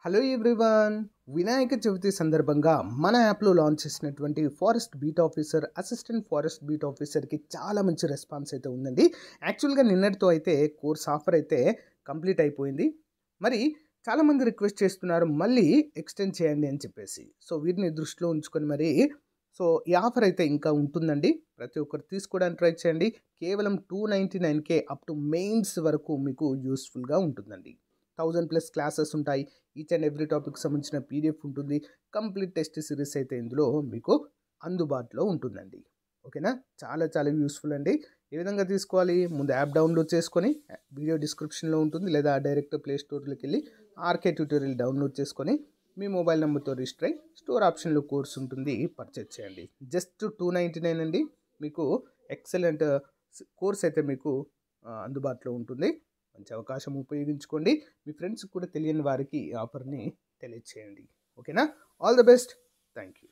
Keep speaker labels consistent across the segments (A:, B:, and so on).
A: Hello everyone, Vinayaka Chavithi సందర్భంగా మన యాప్లో లాంచ్ చేసినటువంటి forest beat officer assistant forest beat ఆఫీసర్కి చాలా మంచి రెస్పాన్స్ అయితే ఉందండి. యాక్చువల్గా నిన్నటితో అయితే కోర్స్ ఆఫర్ అయితే కంప్లీట్ అయిపోయింది. మరి చాలామంది రిక్వెస్ట్ చేస్తున్నారు మళ్ళీ ఎక్స్టెండ్ చేయండి అని చెప్పేసి. సో వీటిని దృష్టిలో ఉంచుకొని మరి ఈ ఆఫర్ అయితే ఇంకా ఉంటుందండి. ప్రతి ఒక్కరు తీసుకోవడానికి ట్రై చేయండి. కేవలం 299K అప్ టు మెయిన్స్ వరకు మీకు యూస్ఫుల్గా ఉంటుందండి. 1000+ క్లాసెస్ ఉంటాయి. ఈచ్ అండ్ ఎవ్రీ టాపిక్ సంబంధించిన PDF ఉంటుంది. కంప్లీట్ టెస్ట్ సిరీస్ అయితే ఇందులో మీకు అందుబాటులో ఉంటుందండి. ఓకేనా, చాలా చాలా యూస్ఫుల్ అండి. ఏ విధంగా తీసుకోవాలి? ముందు యాప్ డౌన్లోడ్ చేసుకొని వీడియో డిస్క్రిప్షన్లో ఉంటుంది, లేదా డైరెక్ట్ ప్లే స్టోర్లోకి వెళ్ళి RK ట్యూటోరియల్ డౌన్లోడ్ చేసుకొని మీ మొబైల్ నెంబర్తో రిజిస్టర్ అయ్యి స్టోర్ ఆప్షన్లో కోర్స్ ఉంటుంది, పర్చేజ్ చేయండి. జస్ట్ 299 అండి. మీకు ఎక్సలెంట్ కోర్స్ అయితే మీకు అందుబాటులో ఉంటుంది. మంచి అవకాశం ఉపయోగించుకోండి. మీ ఫ్రెండ్స్కి కూడా తెలియని వారికి ఈ ఆఫర్ని తెలియచేయండి. ఓకేనా, all the best. Thank you.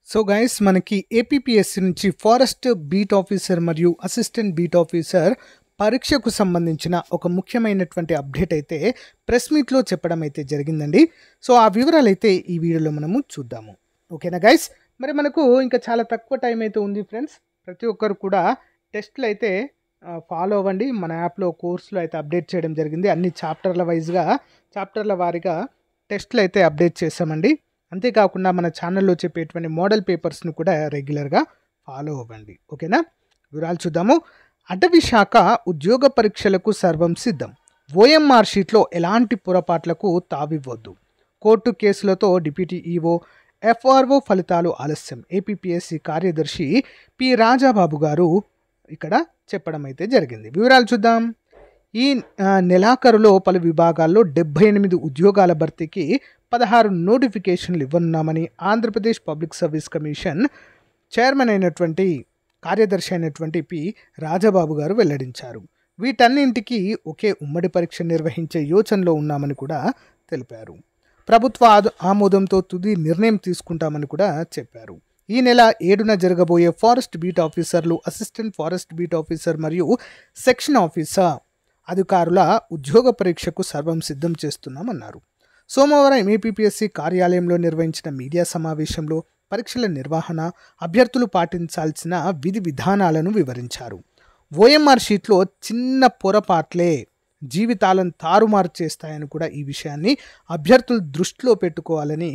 A: So guys, మనకి APPSC నుంచి ఫారెస్ట్ బీట్ ఆఫీసర్ మరియు అసిస్టెంట్ బీట్ ఆఫీసర్ పరీక్షకు సంబంధించిన ఒక ముఖ్యమైనటువంటి అప్డేట్ అయితే ప్రెస్ మీట్లో చెప్పడం అయితే జరిగిందండి. సో ఆ వివరాలు అయితే ఈ వీడియోలో మనము చూద్దాము. ఓకేనా గైస్, మరి మనకు ఇంకా చాలా తక్కువ టైం అయితే ఉంది ఫ్రెండ్స్. ప్రతి ఒక్కరు కూడా టెస్ట్లు అయితే ఫాలో అవ్వండి. మన యాప్లో కోర్సులో అయితే అప్డేట్ చేయడం జరిగింది. అన్ని చాప్టర్ల వారీగా టెస్ట్లు అయితే అప్డేట్ చేసామండి. అంతేకాకుండా మన ఛానల్లో చెప్పేటువంటి మోడల్ పేపర్స్ను కూడా రెగ్యులర్గా ఫాలో అవ్వండి. ఓకేనా, వివరాలు చూద్దాము. అటవీ శాఖ ఉద్యోగ పరీక్షలకు సర్వం సిద్ధం. OMR షీట్లో ఎలాంటి పొరపాట్లకు తావివ్వద్దు. కోర్టు కేసులతో డిప్యూటీ ఈఓ FRO ఫలితాలు ఆలస్యం. APPSC కార్యదర్శి పి రాజాబాబు గారు ఇక్కడ చెప్పడం అయితే జరిగింది. వివరాలు చూద్దాం. ఈ నెలాఖరులో పలు విభాగాల్లో 78 ఉద్యోగాల భర్తీకి 16 నోటిఫికేషన్లు ఇవ్వనున్నామని Andhra Pradesh public service commission chairman అయినటువంటి కార్యదర్శి అయినటువంటి పి రాజాబాబు గారు వెల్లడించారు. వీటన్నింటికి ఒకే ఉమ్మడి పరీక్ష నిర్వహించే యోచనలో ఉన్నామని కూడా తెలిపారు. ప్రభుత్వ ఆమోదంతో తుది నిర్ణయం తీసుకుంటామని కూడా చెప్పారు. ఈ నెల 7న జరగబోయే ఫారెస్ట్ బీట్ ఆఫీసర్లు, అసిస్టెంట్ ఫారెస్ట్ బీట్ ఆఫీసర్ మరియు సెక్షన్ ఆఫీసర్ అధికారుల ఉద్యోగ పరీక్షకు సర్వం సిద్ధం చేస్తున్నామన్నారు. సోమవారం APPSC కార్యాలయంలో నిర్వహించిన మీడియా సమావేశంలో పరీక్షల నిర్వహణ, అభ్యర్థులు పాటించాల్సిన విధి విధానాలను వివరించారు. OMR షీట్లో చిన్న పొరపాట్లే జీవితాలను తారుమారు చేస్తాయని కూడా ఈ విషయాన్ని అభ్యర్థులు దృష్టిలో పెట్టుకోవాలని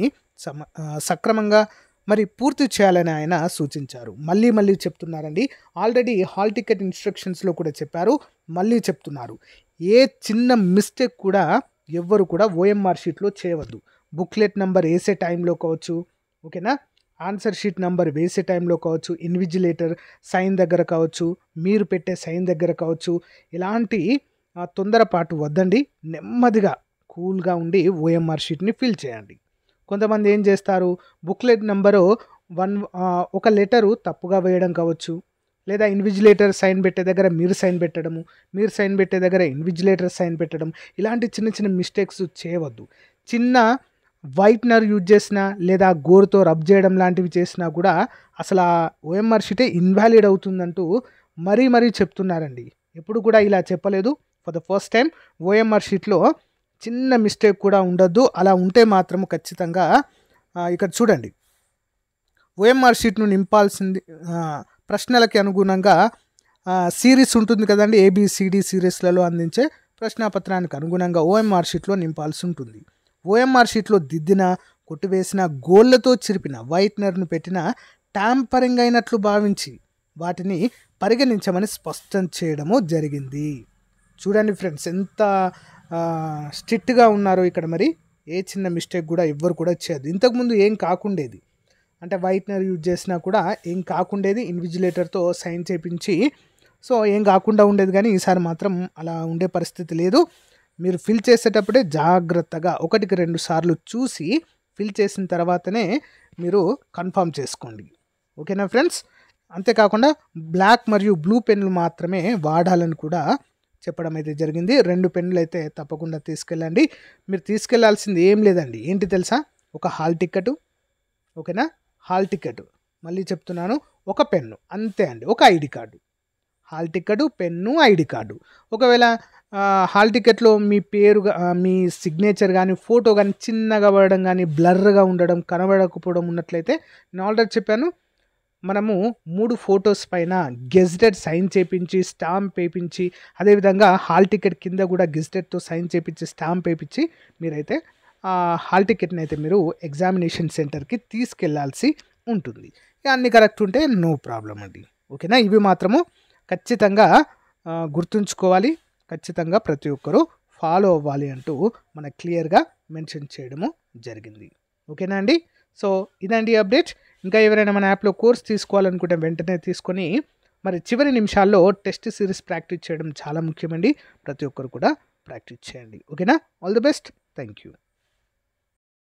A: సక్రమంగా మరి పూర్తి చేయాలని ఆయన సూచించారు. మళ్ళీ చెప్తున్నారండి. ఆల్రెడీ హాల్ టికెట్ ఇన్స్ట్రక్షన్స్లో కూడా చెప్పారు, మళ్ళీ చెప్తున్నారు. ఏ చిన్న మిస్టేక్ కూడా ఎవ్వరు కూడా OMR షీట్లో చేయవద్దు. బుక్లెట్ నెంబర్ వేసే టైంలో కావచ్చు, ఓకేనా, ఆన్సర్ షీట్ నెంబర్ వేసే టైంలో కావచ్చు, ఇన్విజిలేటర్ సైన్ దగ్గర కావచ్చు, మీరు పెట్టే సైన్ దగ్గర కావచ్చు, ఇలాంటి తొందరపాటు వద్దండి. నెమ్మదిగా కూల్గా ఉండి OMR షీట్ని ఫిల్ చేయండి. కొంతమంది ఏం చేస్తారు, బుక్లెట్ నెంబరు ఒక లెటరు తప్పుగా వేయడం కావచ్చు, లేదా ఇన్విజిలేటర్ సైన్ పెట్టే దగ్గర మీరు సైన్ పెట్టడము, మీరు సైన్ పెట్టే దగ్గర ఇన్విజిలేటర్ సైన్ పెట్టడం, ఇలాంటి చిన్న చిన్న మిస్టేక్స్ చేయవద్దు. చిన్న వైట్నర్ యూజ్ చేసినా లేదా గోరుతో రబ్ చేయడం లాంటివి చేసినా కూడా అసలు ఆ OMR షీటే ఇన్వాలిడ్ అవుతుందంటూ మరీ చెప్తున్నారండి. ఎప్పుడు కూడా ఇలా చెప్పలేదు. For the first time OMR షీట్లో చిన్న మిస్టేక్ కూడా ఉండొద్దు. అలా ఉంటే మాత్రం ఖచ్చితంగా ఇక్కడ చూడండి, OMR షీట్ను నింపాల్సింది ప్రశ్నలకి అనుగుణంగా సిరీస్ ఉంటుంది కదండి. ABCD సిరీస్లలో అందించే ప్రశ్నాపత్రానికి అనుగుణంగా OMR షీట్లో నింపాల్సి ఉంటుంది. OMR షీట్లో దిద్దిన, కొట్టివేసిన, గోళ్లతో చిరిపిన, వైట్నర్ను పెట్టిన, ట్యాంపరింగ్ అయినట్లు భావించి వాటిని పరిగణించమని స్పష్టం చేయడము జరిగింది. చూడండి ఫ్రెండ్స్, ఎంత స్ట్రిక్ట్గా ఉన్నారో ఇక్కడ. మరి ఏ చిన్న మిస్టేక్ కూడా ఎవ్వరు కూడా చేయదు. ఇంతకుముందు ఏం కాకుండేది, అంటే వైట్నర్ యూజ్ చేసినా కూడా ఏం కాకుండేది, ఇన్విజిలేటర్తో సైన్ చేయించి ఏం కాకుండా ఉండేది. కానీ ఈసారి మాత్రం అలా ఉండే పరిస్థితి లేదు. మీరు ఫిల్ చేసేటప్పుడే జాగ్రత్తగా 1కి 2 సార్లు చూసి ఫిల్ చేసిన తర్వాతనే మీరు కన్ఫర్మ్ చేసుకోండి. ఓకేనా ఫ్రెండ్స్, అంతేకాకుండా బ్లాక్ మరియు బ్లూ పెన్లు మాత్రమే వాడాలని కూడా చెప్పడం అయితే జరిగింది. 2 పెన్నులు అయితే తప్పకుండా తీసుకెళ్ళండి. మీరు తీసుకెళ్లాల్సింది ఏం లేదండి, ఏంటి తెలుసా, ఒక హాల్ టికెట్, ఓకేనా, హాల్ టికెట్, మళ్ళీ చెప్తున్నాను, ఒక పెన్ను, అంతే అండి, ఒక ID card. Hall ticket, pen, ID card. ఒకవేళ హాల్ టికెట్‌లో మీ పేరు మీ సిగ్నేచర్ గానీ, ఫోటో గానీ చిన్నగా పడడం గానీ, బ్లర్‌గా ఉండడం, కనబడకపోవడం ఉన్నట్లయితే నేను ఆల్రెడీ చెప్పాను. మనము 3 ఫోటోస్ పైన గెజిటెడ్ సైన్ చేపించి, స్టాంప్ ఏపించి, అదేవిధంగా హాల్ టికెట్ కింద గూడా గెజిటెడ్‌తో సైన్ చేపించి, స్టాంప్ ఏపించి మీరైతే హాల్ టికెట్‌ని అయితే మీరు ఎగ్జామినేషన్ సెంటర్‌కి తీసుకెళ్లాల్సి ఉంటుంది. ఇక అన్నీ కరెక్ట్ ఉంటే నో ప్రాబ్లమ్ అండి. ఓకేనా? ఇవి మాత్రము ఖచ్చితంగా గుర్తుంచుకోవాలి. ఖచ్చితంగా ప్రతి ఒక్కరూ ఫాలో అవ్వాలి అంటూ మనకు క్లియర్‌గా మెన్షన్ చేయడము జరిగింది. ఓకేనా అండి? సో, ఇదండి అప్డేట్. ఇంకా ఎవరైనా మన యాప్‌లో కోర్స్ తీసుకోవాలనుకుంటే వెంటనే తీసుకొని మరి చివరి నిమిషాల్లో టెస్ట్ సిరీస్ ప్రాక్టీస్ చేయడం చాలా ముఖ్యమండి. ప్రతి ఒక్కరు కూడా ప్రాక్టీస్ చేయండి. ఓకేనా? All the best. Thank you.